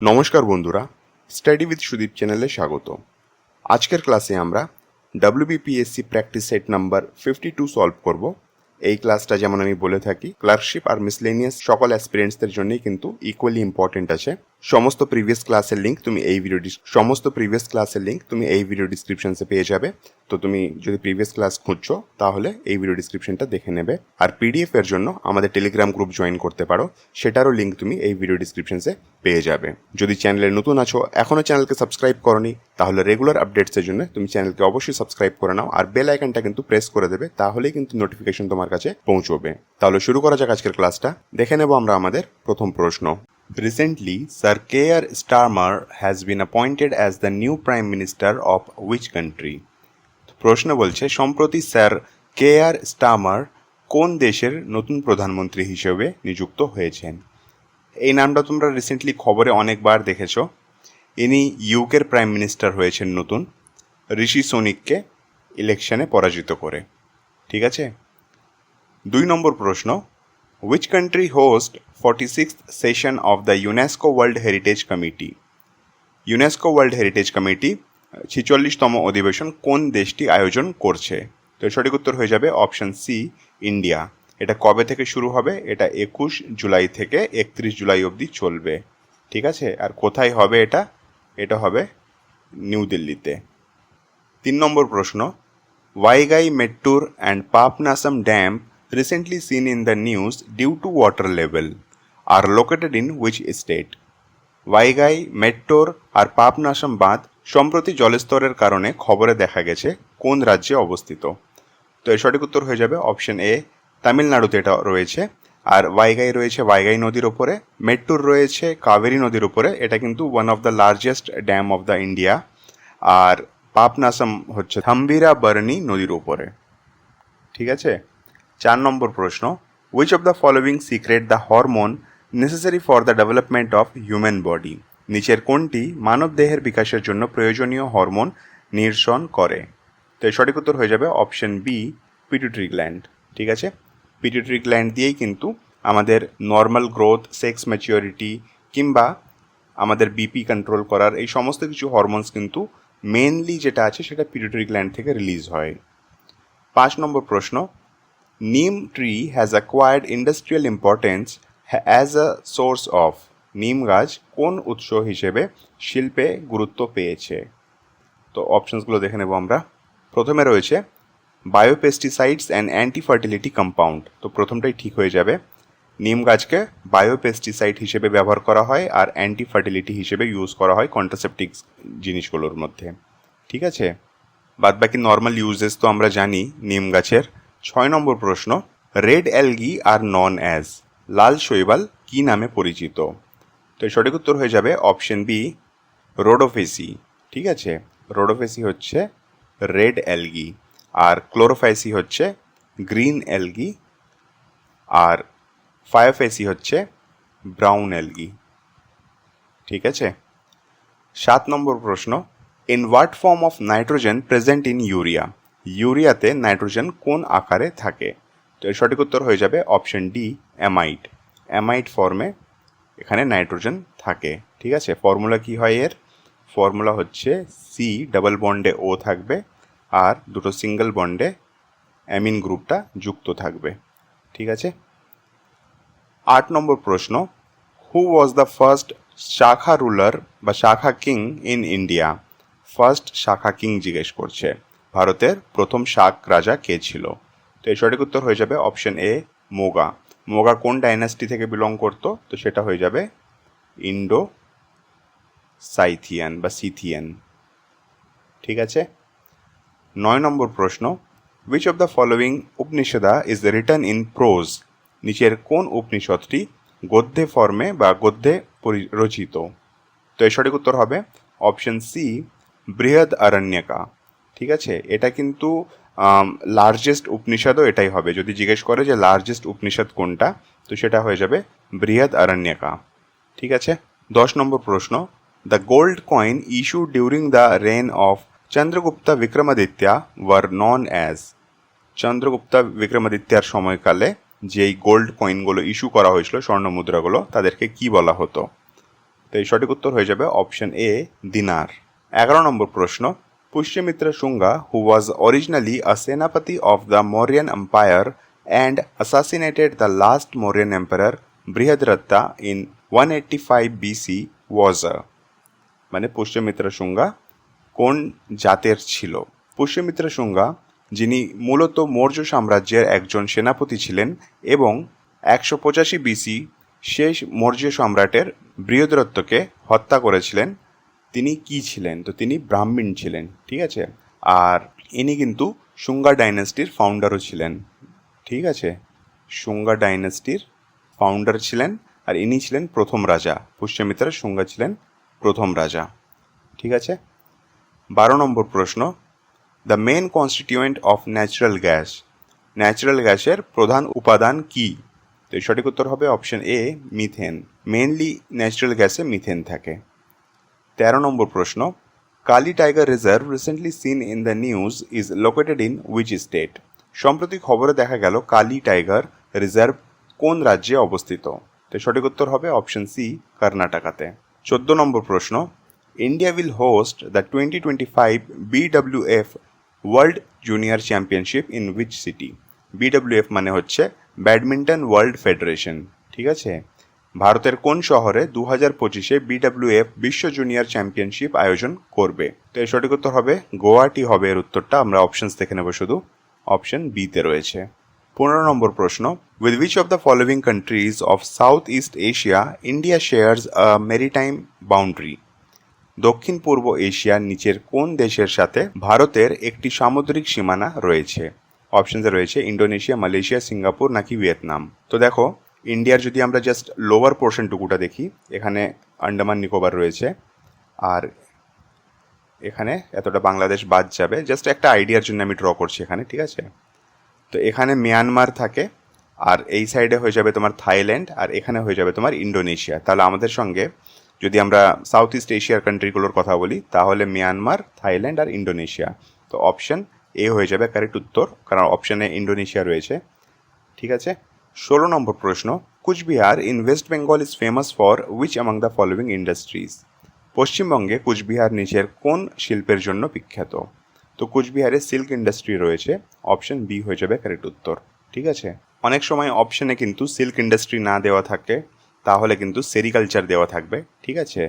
নমস্কার বন্ধুরা, study with Sudip চ্যানেলে স্বাগত। আজকের ক্লাসে আমরা WBPSC practice set number 52 solve করব। এই ক্লাসটা যেমন আমি বলে থাকি, ক্লার্কশিপ আর মিসলেনিয়াস সকল অ্যাসপিরেন্টসদের জন্যই কিন্তু ইকুয়ালি ইম্পর্টেন্ট আছে। সমস্ত প্রিভিয়াস ক্লাসের লিঙ্ক তুমি এই ভিডিও ডিসক্রিপশনসে পেয়ে যাবে। তো তুমি যদি প্রিভিয়াস ক্লাস খুঁজছো তাহলে এই ভিডিও ডিসক্রিপশনটা দেখে নেবে। আর পিডিএফ এর জন্য আমাদের টেলিগ্রাম গ্রুপ জয়েন করতে পারো, সেটারও লিঙ্ক তুমি এই ভিডিও ডিসক্রিপশনসে পেয়ে যাবে। যদি চ্যানেলে নতুন আছো, এখনও চ্যানেলকে সাবস্ক্রাইব করনি, তাহলে রেগুলার আপডেটসের জন্য তুমি চ্যানেলকে অবশ্যই সাবস্ক্রাইব করে নাও আর বেল আইকনটা কিন্তু প্রেস করে দেবে, তাহলেই কিন্তু নোটিফিকেশন তোমার কাছে পৌঁছবে। তাহলে শুরু করা যাক আজকের ক্লাসটা। দেখে নেব আমরা আমাদের প্রথম প্রশ্ন। Recently, Sir Keir Starmer has been appointed as the new Prime Minister of which country? প্রশ্ন বলছে সম্প্রতি স্যার কেয়ার স্টারমার কোন দেশের নতুন প্রধানমন্ত্রী হিসেবে নিযুক্ত হয়েছেন? এই নামটা তোমরা রিসেন্টলি খবরে অনেকবার দেখেছো। ইনি ইউকের প্রাইম মিনিস্টার হয়েছেন নতুন, ঋষি সোনিককে ইলেকশনে পরাজিত করে। ঠিক আছে। 2 নম্বর প্রশ্ন, which country host 46th session of the UNESCO World Heritage Committee? UNESCO World Heritage Committee 46তম অধিবেশন কোন দেশটি আয়োজন করছে? তো সঠিক উত্তর হয়ে যাবে অপশন সি, ইন্ডিয়া। এটা কবে থেকে শুরু হবে? এটা 21 জুলাই থেকে 31 জুলাই অবধি চলবে। ঠিক আছে। আর কোথায় হবে এটা? এটা হবে নিউ দিল্লিতে। 3 নম্বর প্রশ্ন, Vaigai Mettur and Papanasam dam recently seen in the news due to water level are located in which state? ওয়াইগাই, মেট্টোর আর পাপনাসম বাঁধ সম্প্রতি জলস্তরের কারণে খবরে দেখা গেছে কোন রাজ্যে অবস্থিত? তো এর সঠিক উত্তর হয়ে যাবে অপশন এ, তামিলনাড়ুতে এটা রয়েছে। আর ওয়াইগাই রয়েছে ওয়াইগাই নদীর ওপরে, মেট্টুর রয়েছে কাবেরী নদীর ওপরে, এটা কিন্তু one of the largest dam of the India. আর পাপনাসম হচ্ছে থাম্বিরাবর্ণী নদীর ওপরে। ঠিক আছে। 4 নম্বর প্রশ্ন, which of the following secret the hormone necessary for the development of human body? নিচের কোনটি মানব দেহের বিকাশের জন্য প্রয়োজনীয় হরমোন নিঃসরণ করে? তো এর সঠিক উত্তর হয়ে যাবে অপশন বি, পিটুইটারি গ্ল্যান্ড। ঠিক আছে। পিটুইটারি গ্ল্যান্ড দিয়েই কিন্তু আমাদের নর্মাল গ্রোথ, সেক্স ম্যাচিওরিটি কিংবা আমাদের বিপি কন্ট্রোল করার এই সমস্ত কিছু হরমোনস কিন্তু মেনলি যেটা আছে সেটা পিটুইটারি গ্ল্যান্ড থেকে রিলিজ হয়। 5 নম্বর প্রশ্ন, নিম tree has acquired industrial importance as a source of. নিম গাছ কোন উৎস হিসেবে শিল্পে গুরুত্ব পেয়েছে? তো অপশনসগুলো দেখে নেব আমরা। প্রথমে রয়েছে বায়োপেস্টিসাইডস অ্যান্ড অ্যান্টি ফার্টিলিটি কম্পাউন্ড। তো প্রথমটাই ঠিক হয়ে যাবে। নিম গাছকে বায়োপেস্টিসাইড হিসেবে ব্যবহার করা হয় আর অ্যান্টি ফার্টিলিটি হিসেবে ইউজ করা হয় কন্ট্রাসেপটিক্স জিনিসগুলোর মধ্যে। ঠিক আছে। বাদবাকি নর্মাল ইউজেস তো আমরা জানি নিম গাছের। 6 নম্বর প্রশ্ন, রেড অ্যালগি আর নন অ্যাজ। লাল শৈবাল কি নামে পরিচিত? তো সঠিক উত্তর হয়ে যাবে অপশন বি, রোডোফেসি। ঠিক আছে। রোডোফেসি হচ্ছে রেড অ্যালগি আর ক্লোরোফাইসি হচ্ছে গ্রিন অ্যালগি আর ফায়োফেসি হচ্ছে ব্রাউন অ্যালগি। ঠিক আছে। 7 নম্বর প্রশ্ন, in what form of nitrogen present in urea? ইউরিয়াতে নাইট্রোজেন কোন আকারে থাকে? তো এর সঠিক উত্তর হয়ে যাবে অপশন ডি, অ্যামাইড। অ্যামাইড ফর্মে এখানে নাইট্রোজেন থাকে। ঠিক আছে। ফর্মুলা কি হয় এর? ফর্মুলা হচ্ছে সি ডাবল বন্ডে ও থাকবে আর দুটো সিঙ্গেল বন্ডে অ্যামিন গ্রুপটা যুক্ত থাকবে। ঠিক আছে। 8 নম্বর প্রশ্ন, হু ওয়াজ দ্য ফার্স্ট শাখা রুলার বা শাখা কিং ইন ইন্ডিয়া? ফার্স্ট শাখা কিং জিজ্ঞেস করছে। ভারতের প্রথম শাক রাজা কে ছিল? তো এর সঠিক উত্তর হয়ে যাবে অপশন এ, মোগা। মোগা কোন ডাইনাস্টি থেকে বিলং করতো? তো সেটা হয়ে যাবে ইন্ডো সাইথিয়ান বা সিথিয়ান। ঠিক আছে। 9 নম্বর প্রশ্ন, which of the following Upanishad is written in prose? নিচের কোন উপনিষদটি গদ্যে ফর্মে বা গদ্যে রচিত? তো এর সঠিক উত্তর হবে অপশন সি, বৃহদ আরণ্যকা। ঠিক আছে। এটা কিন্তু লার্জেস্ট উপনিষদও এটাই হবে। যদি জিজ্ঞেস করে যে লার্জেস্ট উপনিষদ কোনটা, তো সেটা হয়ে যাবে বৃহদ আরণ্যকা। ঠিক আছে। 10 নম্বর প্রশ্ন, the gold coin issue during the reign of Chandragupta Vikramaditya were known as. Chandragupta বিক্রমাদিত্যার সময়কালে যেই গোল্ড কয়েনগুলো ইস্যু করা হয়েছিল, স্বর্ণ মুদ্রাগুলো, তাদেরকে কি বলা হতো? তো এই সঠিক উত্তর হয়ে যাবে অপশন এ, দিনার। 11 নম্বর প্রশ্ন, পুষ্যমিত্র শুঙ্গা হু ওয়াজ originally a senapati of the Mauryan empire and assassinated the last Mauryan emperor Brihadratha in 185 BC was a, মানে পুষ্যমিত্র শুঙ্গা কোন জাতের ছিল? পুষ্যমিত্র শুঙ্গা, যিনি মূলত মৌর্য সাম্রাজ্যের একজন সেনাপতি ছিলেন এবং 185 বিসি শেষ মৌর্য সম্রাটের বৃহদ্রথকে হত্যা করেছিলেন, তিনি কি ছিলেন? তো তিনি ব্রাহ্মণ ছিলেন, ঠিক আছে। আর ইনি কিন্তু শুঙ্গা ডাইনেস্টির ফাউন্ডারও ছিলেন, ঠিক আছে। শুঙ্গা ডাইনেস্টির ফাউন্ডার ছিলেন আর ইনি ছিলেন প্রথম রাজা। পুষ্যমিত্র শুঙ্গা ছিলেন প্রথম রাজা, ঠিক আছে। 12 নম্বর প্রশ্ন, the main constituent of natural gas, natural গ্যাসের প্রধান উপাদান কি? তো এই সঠিক উত্তর হবে option A, methane. Mainly natural গ্যাসে মিথেন থাকে। 13 নম্বর প্রশ্ন, Kali tiger reserve recently seen in the news is located in which state? সম্প্রতি খবরে দেখা গেল কালি টাইগার রিজার্ভ কোন রাজ্যে অবস্থিত? তো সঠিক উত্তর হবে অপশন সি, কর্ণাটকাতে। 14 নম্বর প্রশ্ন, India will host the 2025 BWF world junior championship in which city? BWF মানে হচ্ছে ব্যাডমিন্টন ওয়ার্ল্ড ফেডারেশন, ঠিক আছে। ভারতের কোন শহরে 2025-এ BWF বিশ্ব জুনিয়র চ্যাম্পিয়নশিপ আয়োজন করবে? তো এর সঠিক উত্তর হবে গোয়াহাটি হবে এর উত্তরটা। আমরা অপশনস দেখে নেব শুধু, অপশন বিতে রয়েছে। 15 নম্বর প্রশ্ন, with which of the following countries of south east Asia India shares a maritime boundary? দক্ষিণ পূর্ব এশিয়ার নিচের কোন দেশের সাথে ভারতের একটি সামুদ্রিক সীমানা রয়েছে? অপশনসে রয়েছে ইন্ডোনেশিয়া, মালয়েশিয়া, সিঙ্গাপুর নাকি ভিয়েতনাম। তো দেখো, ইন্ডিয়ার যদি আমরা জাস্ট লোয়ার পোর্শনটুকুটা দেখি, এখানে আন্ডামান নিকোবর রয়েছে আর এখানে এতটা বাংলাদেশ বাদ যাবে। জাস্ট একটা আইডিয়ার জন্য আমি ড্র করছি এখানে, ঠিক আছে। তো এখানে মিয়ানমার থাকে আর এই সাইডে হয়ে যাবে তোমার থাইল্যান্ড আর এখানে হয়ে যাবে তোমার ইন্ডোনেশিয়া। তাহলে আমাদের সঙ্গে যদি আমরা সাউথ ইস্ট এশিয়ার কান্ট্রিগুলোর কথা বলি তাহলে মিয়ানমার, থাইল্যান্ড আর ইন্ডোনেশিয়া। তো অপশন এ হয়ে যাবে কারেক্ট উত্তর, কারণ অপশানে ইন্ডোনেশিয়া রয়েছে, ঠিক আছে। 16 নম্বর প্রশ্ন, Cooch Behar in West Bengal is famous for which among the following industries? পশ্চিমবঙ্গে কুচবিহার নিচের কোন শিল্পের জন্য বিখ্যাত? তো কুচবিহারে সিল্ক ইন্ডাস্ট্রি রয়েছে, অপশন বি হয়ে যাবে কারেক্ট উত্তর, ঠিক আছে। অনেক সময় অপশনে কিন্তু সিল্ক ইন্ডাস্ট্রি না দেওয়া থাকে, তাহলে কিন্তু সেরিকালচার দেওয়া থাকবে, ঠিক আছে।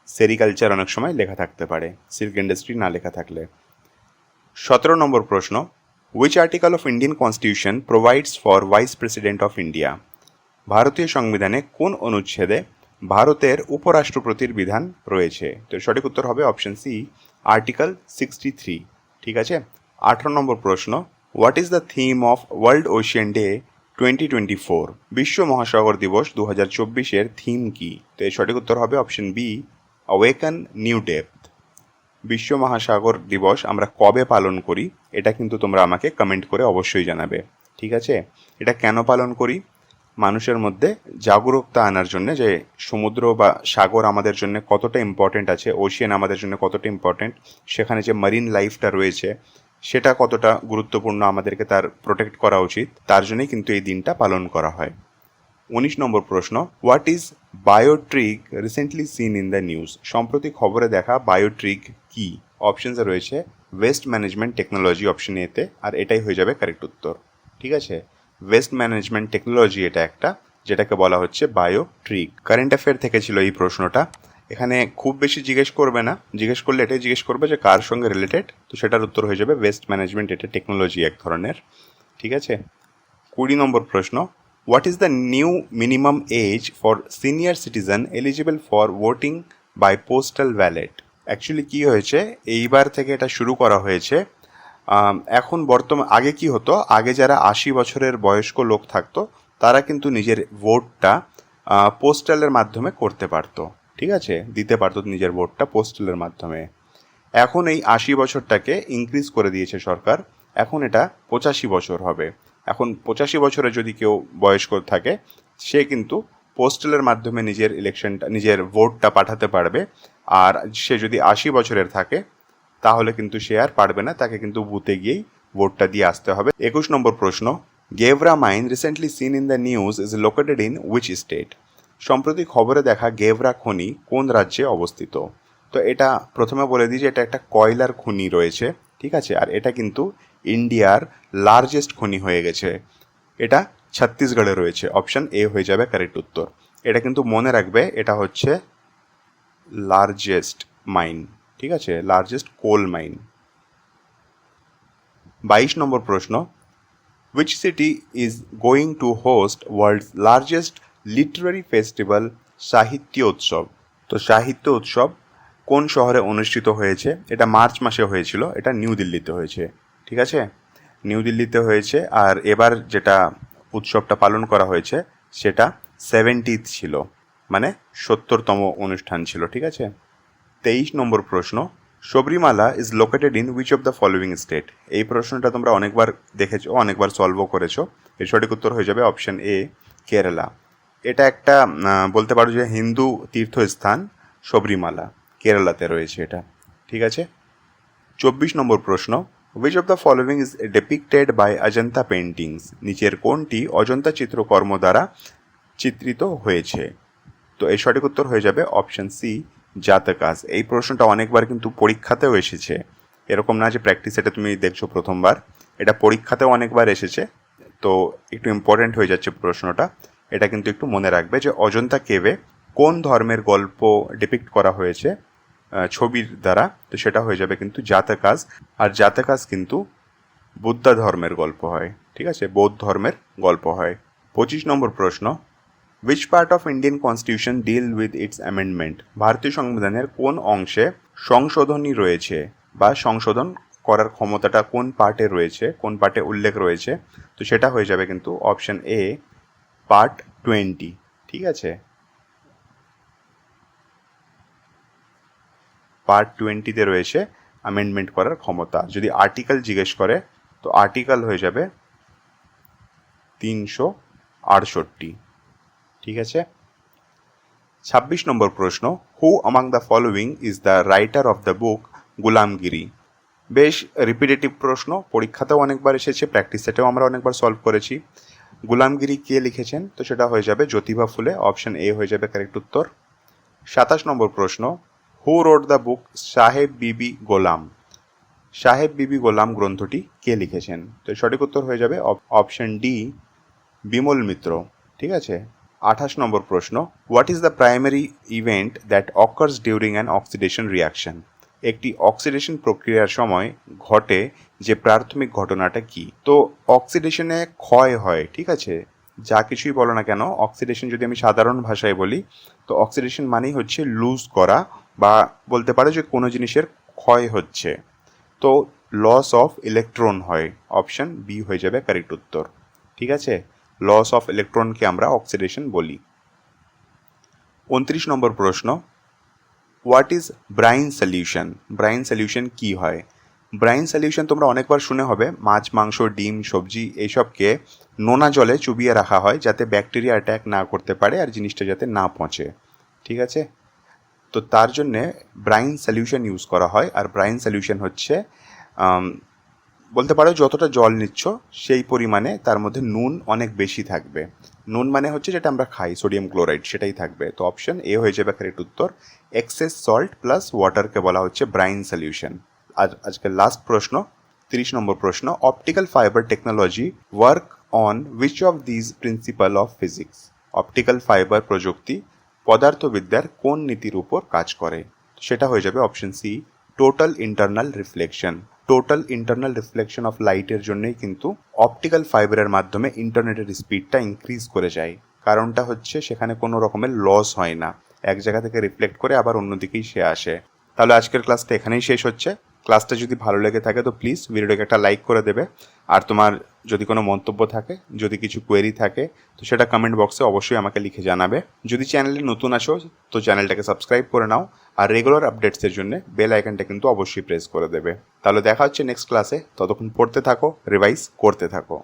সেরিকালচার অনেক সময় লেখা থাকতে পারে, সিল্ক ইন্ডাস্ট্রি না লেখা থাকলে। 17 নম্বর প্রশ্ন, which article of Indian constitution provides for vice president of India? ভারতীয় সংবিধানে কোন অনুচ্ছেদে ভারতের উপরাষ্ট্রপতির বিধান রয়েছে? তো সঠিক উত্তর হবে অপশন সি, আর্টিকেল 63, ঠিক আছে। 18 নম্বর প্রশ্ন, what is the theme of world Ocean day 2024? বিশ্ব মহাসাগর দিবস 2024-এর থিম কি? তো এর সঠিক উত্তর হবে অপশন বি, অওয়েকেন নিউ ডেপথ। বিশ্ব মহাসাগর দিবস আমরা কবে পালন করি এটা কিন্তু তোমরা আমাকে কমেন্ট করে অবশ্যই জানাবে, ঠিক আছে। এটা কেন পালন করি? মানুষের মধ্যে জাগরুকতা আনার জন্য যে সমুদ্র বা সাগর আমাদের জন্য কতটা ইম্পর্টেন্ট আছে, ওশিয়ান আমাদের জন্য কতটা ইম্পর্টেন্ট, সেখানে যে মারিন লাইফটা রয়েছে সেটা কতটা গুরুত্বপূর্ণ, আমাদেরকে তার প্রোটেক্ট করা উচিত, তার জন্যই কিন্তু এই দিনটা পালন করা হয়। 19 নম্বর প্রশ্ন, what is biotric recently seen in the news? সম্প্রতি খবরে দেখা বায়োট্রিক কি? অপশনসে রয়েছে ওয়েস্ট ম্যানেজমেন্ট টেকনোলজি অপশন এতে, আর এটাই হয়ে যাবে কারেক্ট উত্তর, ঠিক আছে। ওয়েস্ট ম্যানেজমেন্ট টেকনোলজি এটা একটা, যেটাকে বলা হচ্ছে বায়োট্রিক। কারেন্ট অ্যাফেয়ার থেকে ছিল এই প্রশ্নটা। এখানে খুব বেশি জিজ্ঞেস করবে না, জিজ্ঞেস করলে এটাই জিজ্ঞেস করবে যে কার সঙ্গে রিলেটেড, তো সেটার উত্তর হয়ে যাবে ওয়েস্ট ম্যানেজমেন্ট, এটা টেকনোলজি এক ধরনের, ঠিক আছে। 20 নম্বর প্রশ্ন, what is the new minimum age for senior citizen eligible for voting by postal ballot? Actually কী হয়েছে, এইবার থেকে এটা শুরু করা হয়েছে। এখন আগে কি হতো, আগে যারা 80 বছরের বয়স্ক লোক থাকতো তারা কিন্তু নিজের ভোটটা পোস্টালের মাধ্যমে করতে পারতো, ঠিক আছে, দিতে পারতো নিজের ভোটটা পোস্টালের মাধ্যমে। এখন এই 80 বছরটাকে ইনক্রিজ করে দিয়েছে সরকার, এখন এটা 85 বছর হবে। এখন 85 বছরে যদি কেউ বয়স্ক থাকে সে কিন্তু পোস্টালের মাধ্যমে নিজের ভোটটা পাঠাতে পারবে। আর সে যদি 80 বছরের থাকে তাহলে কিন্তু সে আর পারবে না, তাকে কিন্তু বুথে গিয়েই ভোটটা দিয়ে আসতে হবে। 21 নম্বর প্রশ্ন, Gevra mine recently seen in the news is located in which state? সম্প্রতি খবরে দেখা গেভরা খনি কোন রাজ্যে অবস্থিত? তো এটা প্রথমে বলে দিই যে এটা একটা কয়লার খনি রয়েছে, ঠিক আছে, আর এটা কিন্তু ইন্ডিয়ার লার্জেস্ট খনি হয়ে গেছে। এটা ছত্তিশগড়ে রয়েছে। অপশন এ হয়ে যাবে কারেক্ট উত্তর। এটা কিন্তু মনে রাখবে, এটা হচ্ছে লার্জেস্ট মাইন, ঠিক আছে, লার্জেস্ট কোল মাইন। 22 নম্বর প্রশ্ন, which city is going to host world's largest literary festival সাহিত্য উৎসব? তো সাহিত্য উৎসব কোন শহরে অনুষ্ঠিত হয়েছে? এটা মার্চ মাসে হয়েছিল, এটা নিউ দিল্লিতে হয়েছে, ঠিক আছে, নিউ দিল্লিতে হয়েছে। আর এবার যেটা উৎসবটা পালন করা হয়েছে সেটা 70th ছিল, মানে 70তম অনুষ্ঠান ছিল, ঠিক আছে। 23 নম্বর প্রশ্ন, Sabarimala is located in which of the following state? এই প্রশ্নটা তোমরা অনেকবার দেখেছো, অনেকবার সলভও করেছো। এর সঠিক উত্তর হয়ে যাবে অপশন এ, কেরালা। এটা একটা বলতে পারো যে হিন্দু তীর্থস্থান শবরীমালা, কেরালাতে রয়েছে এটা, ঠিক আছে। 24 নম্বর প্রশ্ন, which of the following is depicted by Ajanta paintings? নিচের কোনটি অজন্তা চিত্রকর্ম দ্বারা চিত্রিত হয়েছে? তো এই সঠিক উত্তর হয়ে যাবে অপশন সি, জাতকাস। এই প্রশ্নটা অনেকবার কিন্তু পরীক্ষাতেও এসেছে, এরকম না যে প্র্যাকটিস এটা তুমি দেখছো প্রথমবার, এটা পরীক্ষাতেও অনেকবার এসেছে। তো একটু ইম্পর্টেন্ট হয়ে যাচ্ছে প্রশ্নটা, এটা কিন্তু একটু মনে রাখবে যে অজন্তা কেভে কোন ধর্মের গল্প ডিপিক্ট করা হয়েছে ছবির দ্বারা? তো সেটা হয়ে যাবে কিন্তু জাতকাস। আর জাতকাস কিন্তু বুদ্ধ ধর্মের গল্প হয়, ঠিক আছে, বৌদ্ধ ধর্মের গল্প হয়। 25 নম্বর প্রশ্ন, which part of Indian constitution deal with its amendment? ভারতীয় সংবিধানের কোন অংশে সংশোধনী রয়েছে বা সংশোধন করার ক্ষমতাটা কোন পার্টে রয়েছে, কোন পার্টে উল্লেখ রয়েছে? তো সেটা হয়ে যাবে কিন্তু অপশন এ, পার্ট 20, ঠিক আছে, পার্ট 20তে রয়েছে অ্যামেন্ডমেন্ট করার ক্ষমতা। যদি আর্টিকেল জিজ্ঞেস করে তো আর্টিকেল হয়ে যাবে 368, ঠিক আছে। 26 নম্বর প্রশ্ন, who among the following is the writer of the book Gulamgiri? বেশ রিপিটেটিভ প্রশ্ন, পরীক্ষাতেও অনেকবার এসেছে, প্র্যাকটিস সেটেও আমরা অনেকবার সলভ করেছি। গুলামগিরি কে লিখেছেন? তো সেটা হয়ে যাবে জ্যোতিবা ফুলে। অপশন এ হয়ে যাবে কারেক্ট উত্তর। 27 নম্বর প্রশ্ন, হু রোড দ্য বুক সাহেব বিবি গোলাম? সাহেব বিবি গোলাম গ্রন্থটি কে লিখেছেন? তো সঠিক উত্তর হয়ে যাবে অপশন ডি, বিমল মিত্র, ঠিক আছে। 28 নম্বর প্রশ্ন, what is the primary event that occurs during an oxidation reaction? একটি অক্সিডেশন প্রক্রিয়ার সময় ঘটে যে প্রাথমিক ঘটনাটা কি? তো অক্সিডেশনে ক্ষয় হয়, ঠিক আছে, যা কিছুই বলো না কেন, অক্সিডেশন যদি আমি সাধারণ ভাষায় বলি তো অক্সিডেশন মানেই হচ্ছে লুজ করা, বা বলতে পারো যে কোনো জিনিসের ক্ষয় হচ্ছে। তো লস অফ ইলেকট্রন হয়, অপশন বি হয়ে যাবে কারেক্ট উত্তর, ঠিক আছে। লস অফ ইলেকট্রনকে আমরা অক্সিডেশন বলি। 29 নম্বর প্রশ্ন, what is brine solution? Brine solution কি হয়? ব্রাইন সলিউশন তোমরা অনেকবার শুনে হবে, মাছ, মাংস, ডিম, সবজি এইসবকে নোনা জলে চুবিয়ে রাখা হয় যাতে ব্যাকটেরিয়া অ্যাট্যাক না করতে পারে আর জিনিসটা যাতে না পচে, ঠিক আছে। তো তার জন্যে ব্রাইন সলিউশন ইউজ করা হয়। আর ব্রাইন সলিউশন হচ্ছে বলতে পারো যতটা জল নিচ্ছ সেই পরিমাণে তার মধ্যে নুন অনেক বেশি থাকবে। নুন মানে হচ্ছে যেটা আমরা খাই, সোডিয়াম ক্লোরাইড, সেটাই থাকবে। তো অপশন এ হয়ে যাবে কারেক্ট উত্তর। এক্সেস সল্ট প্লাস ওয়াটারকে বলা হচ্ছে ব্রাইন সলিউশন। আর আজকের লাস্ট প্রশ্ন, 30 নম্বর প্রশ্ন, optical fibre technology work on which of these principal of physics? Optical fibre প্রযুক্তি পদার্থবিদ্যার কোন নীতির উপর কাজ করে? সেটা হয়ে যাবে option C, total internal reflection. Total internal reflection of লাইটের জন্যই কিন্তু অপটিক্যাল ফাইবারের মাধ্যমে ইন্টারনেটের স্পিডটা ইনক্রিজ করে যায়। কারণটা হচ্ছে সেখানে কোনো রকমের লস হয় না, এক জায়গা থেকে রিফ্লেক্ট করে আবার অন্যদিকেই সে আসে। তাহলে আজকের ক্লাসটা এখানেই শেষ হচ্ছে। ক্লাসটা যদি ভালো লেগে থাকে তো প্লিজ ভিডিওটাকে একটা লাইক করে দেবে। আর তোমার যদি কোনো মন্তব্য থাকে, যদি কিছু কোয়েরি থাকে তো সেটা কমেন্ট বক্সে অবশ্যই আমাকে লিখে জানাবে। যদি চ্যানেলে নতুন আসো তো চ্যানেলটাকে সাবস্ক্রাইব করে নাও, আর রেগুলার আপডেটসের জন্য বেল আইকনটা কিন্তু অবশ্যই প্রেস করে দেবে। তাহলে দেখা হচ্ছে নেক্সট ক্লাসে, ততক্ষণ পড়তে থাকো, রিভাইজ করতে থাকো।